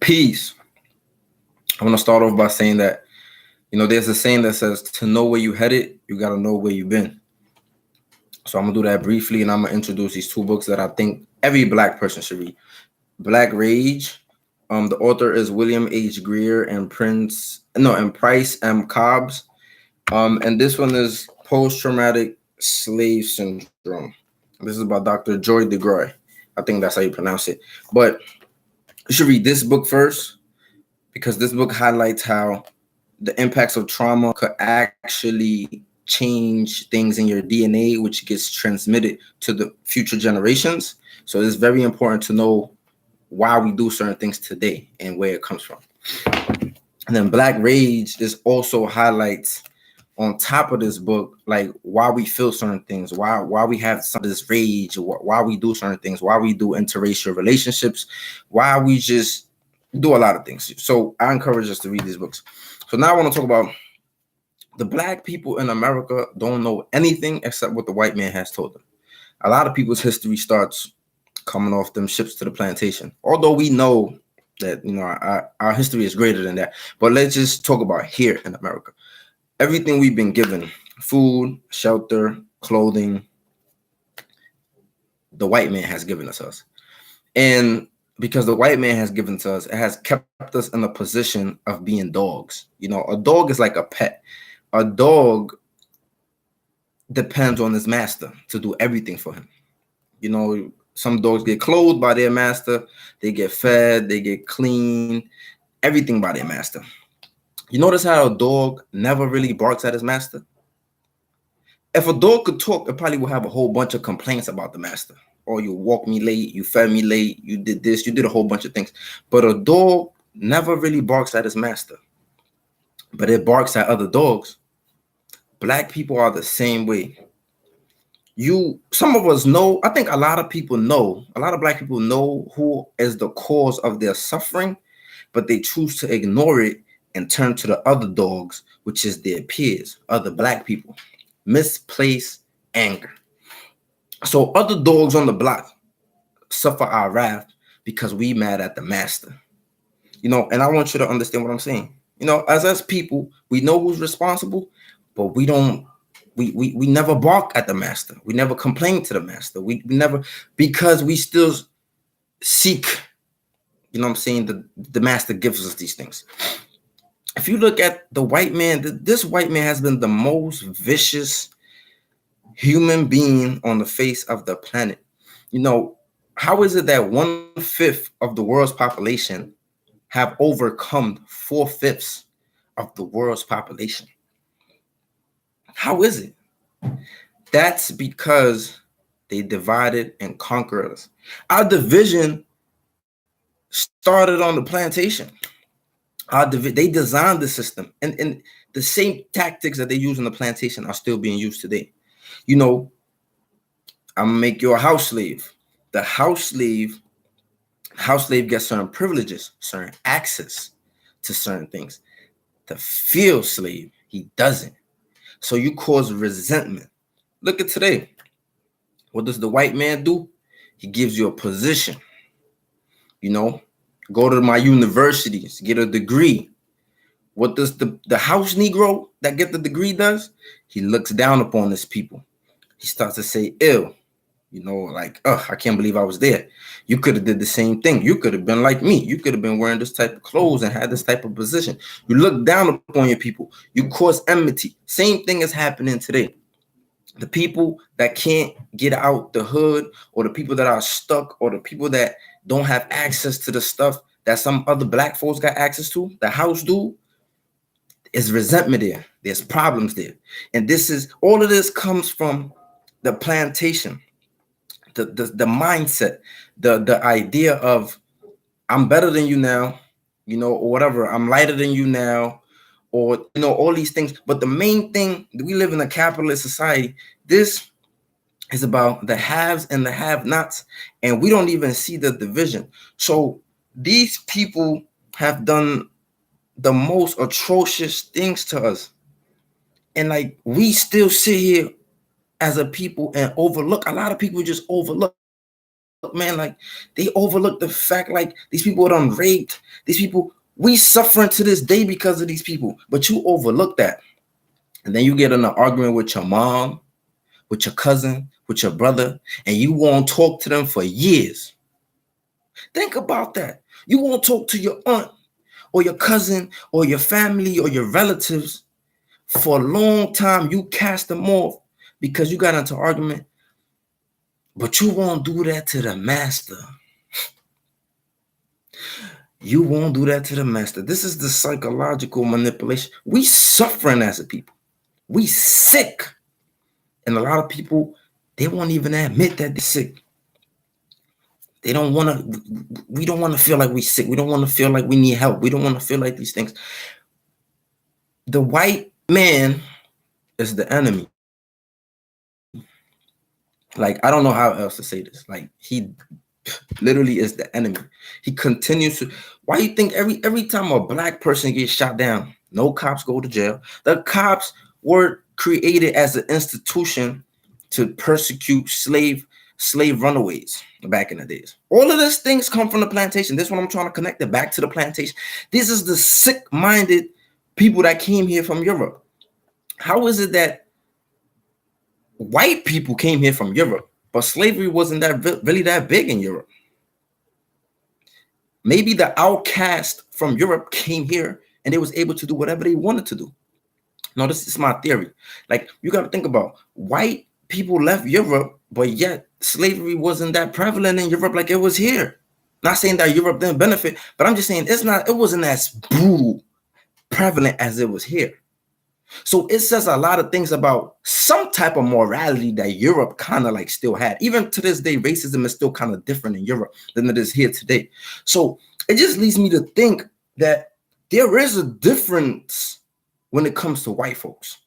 Peace. I want to start off by saying that, there's a saying that says to know where you headed, you got to know where you've been. So I'm going to do that briefly, and I'm going to introduce these two books that I think every Black person should read. Black Rage. The author is William H. Greer and Price M. Cobbs. And this one is Post-Traumatic Slave Syndrome. This is about Dr. Joy DeGroy. I think that's how you pronounce it. But you should read this book first, because this book highlights how the impacts of trauma could actually change things in your DNA, which gets transmitted to the future generations. So it's very important to know why we do certain things today and where it comes from. And then Black Rage is also highlights on top of this book, like why we feel certain things, why we have some of this rage, why we do certain things, why we do interracial relationships, why we just do a lot of things. So I encourage us to read these books. So now I want to talk about the Black people in America don't know anything except what the white man has told them. A lot of people's history starts coming off them ships to the plantation. Although we know that, our history is greater than that. But let's just talk about here in America. Everything we've been given, food, shelter, clothing, the white man has given us. And because the white man has given to us, it has kept us in a position of being dogs. A dog is like a pet. A dog depends on his master to do everything for him. Some dogs get clothed by their master, they get fed, they get clean, everything by their master. You notice how a dog never really barks at his master? If a dog could talk, it probably would have a whole bunch of complaints about the master. Or you walked me late, you fed me late, you did this, you did a whole bunch of things. But a dog never really barks at his master. But it barks at other dogs. Black people are the same way. Some of us know, I think a lot of Black people know who is the cause of their suffering, but they choose to ignore it and turn to the other dogs, which is their peers, other Black people. Misplaced anger. So other dogs on the block suffer our wrath because we mad at the master. And I want you to understand what I'm saying. As us people, we know who's responsible, but we never bark at the master. We never complain to the master. We never, because we still seek, the master gives us these things. If you look at the white man, this white man has been the most vicious human being on the face of the planet. How is it that 1/5 of the world's population have overcome 4/5 of the world's population? How is it? That's because they divided and conquered us. Our division started on the plantation. They designed the system, and the same tactics that they use on the plantation are still being used today. I'm gonna make you a house slave. The house slave gets certain privileges, certain access to certain things. The field slave, he doesn't. So you cause resentment. Look at today. What does the white man do? He gives you a position. Go to my universities, get a degree. What does the house Negro that get the degree does? He looks down upon his people. He starts to say ill. I can't believe I was there. You could have did the same thing. You could have been like me. You could have been wearing this type of clothes and had this type of position. You look down upon your people. You cause enmity. Same thing is happening today. The people that can't get out the hood, or the people that are stuck, or the people that don't have access to the stuff that some other Black folks got access to, the house do, is resentment there. There's problems there. And all of this comes from the plantation. The mindset, the idea of I'm better than you now, or whatever. I'm lighter than you now, or all these things. But the main thing, we live in a capitalist society. This is about the haves and the have-nots, and we don't even see the division. So these people have done the most atrocious things to us, and we still sit here as a people and overlook. A lot of people just overlook man, like they overlook the fact like these people are done raped. These people, we suffering to this day because of these people, but you overlook that. And then you get in an argument with your mom, with your cousin, with your brother, and you won't talk to them for years. Think about that. You won't talk to your aunt or your cousin or your family or your relatives for a long time. You cast them off because you got into argument, but you won't do that to the master. You won't do that to the master. This is the psychological manipulation. We suffering as a people. We sick. And a lot of people, they won't even admit that they're sick. They don't want to, we don't want to feel like we're sick. We don't want to feel like we need help. We don't want to feel like these things. The white man is the enemy. Like, I don't know how else to say this. Like, he literally is the enemy. He continues to, why you think every time a black person gets shot down, no cops go to jail? The cops were created as an institution to persecute slave runaways back in the days. All of these things come from the plantation. This is what I'm trying to connect it back to the plantation. This is the sick-minded people that came here from Europe. How is it that white people came here from Europe, but slavery wasn't that really that big in Europe? Maybe the outcast from Europe came here and they was able to do whatever they wanted to do. No, this is my theory. Like, you got to think about white people left Europe, but yet slavery wasn't that prevalent in Europe like it was here. Not saying that Europe didn't benefit, but I'm just saying it wasn't as brutal, prevalent as it was here. So it says a lot of things about some type of morality that Europe kind of like still had. Even to this day, racism is still kind of different in Europe than it is here today. So it just leads me to think that there is a difference when it comes to white folks.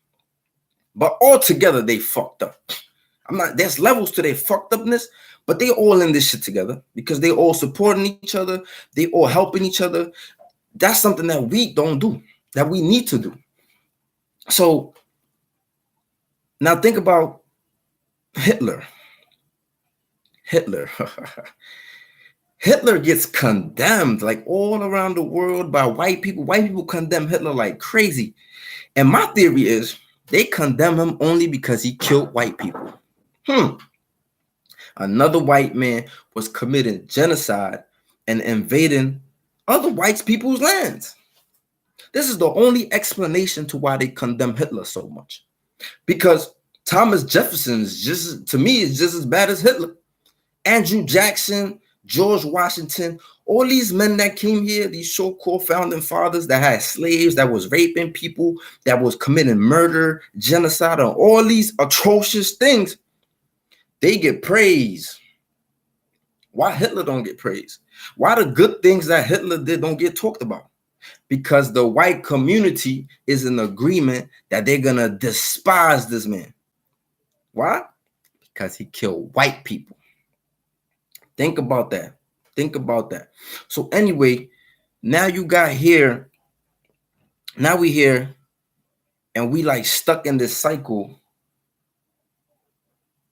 But altogether, they fucked up. There's levels to their fucked upness, but they all in this shit together because they all supporting each other. They all helping each other. That's something that we don't do, that we need to do. So now think about Hitler. Hitler gets condemned like all around the world by white people. White people condemn Hitler like crazy. And my theory is they condemn him only because he killed white people. Another white man was committing genocide and invading other white people's lands. This is the only explanation to why they condemn Hitler so much. Because Thomas Jefferson is just as bad as Hitler. Andrew Jackson, George Washington, all these men that came here, these so-called founding fathers that had slaves, that was raping people, that was committing murder, genocide, and all these atrocious things, they get praise. Why Hitler don't get praise? Why the good things that Hitler did don't get talked about? Because the white community is in agreement that they're going to despise this man. Why? Because he killed white people. Think about that. Think about that. So anyway, now you got here. Now we here and we like stuck in this cycle.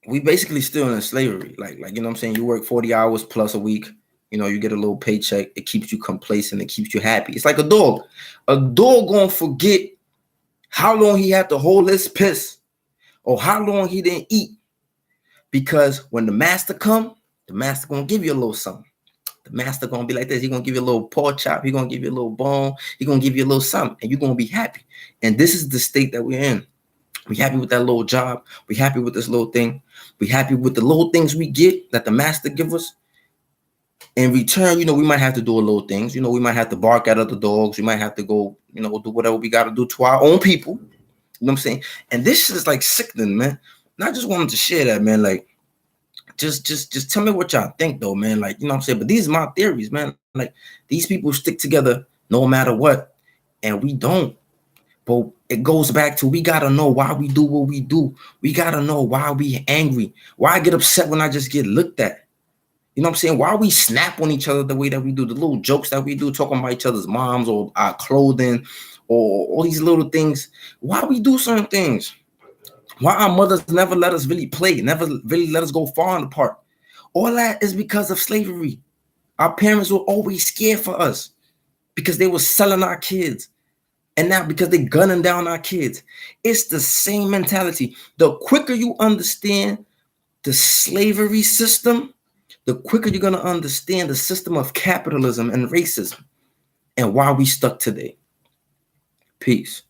We basically still in slavery. Like, you know what I'm saying? You work 40 hours plus a week. You know, you get a little paycheck. It keeps you complacent. It keeps you happy. It's like a dog. A dog gonna forget how long he had to hold his piss or how long he didn't eat. Because when the master come, the master gonna give you a little something. The master gonna be like this. He gonna give you a little pork chop. He gonna give you a little bone. He gonna give you a little something. And you're gonna be happy. And this is the state that we're in. We happy with that little job. We happy with this little thing. We happy with the little things we get that the master give us. In return, you know, we might have to do a little things. You know, we might have to bark at other dogs. We might have to go, you know, do whatever we got to do to our own people. You know what I'm saying? And this shit is like sickening, man. And I just wanted to share that, man. Like, just tell me what y'all think, though, man. Like, you know what I'm saying? But these are my theories, man. Like, these people stick together no matter what. And we don't. But it goes back to we got to know why we do what we do. We got to know why we angry. Why I get upset when I just get looked at. You know what I'm saying? Why we snap on each other the way that we do, the little jokes that we do, talking about each other's moms or our clothing or all these little things. Why we do certain things? Why our mothers never let us really play, never really let us go far in the park? All that is because of slavery. Our parents were always scared for us because they were selling our kids. And now because they're gunning down our kids. It's the same mentality. The quicker you understand the slavery system, the quicker you're going to understand the system of capitalism and racism and why we stuck today. Peace.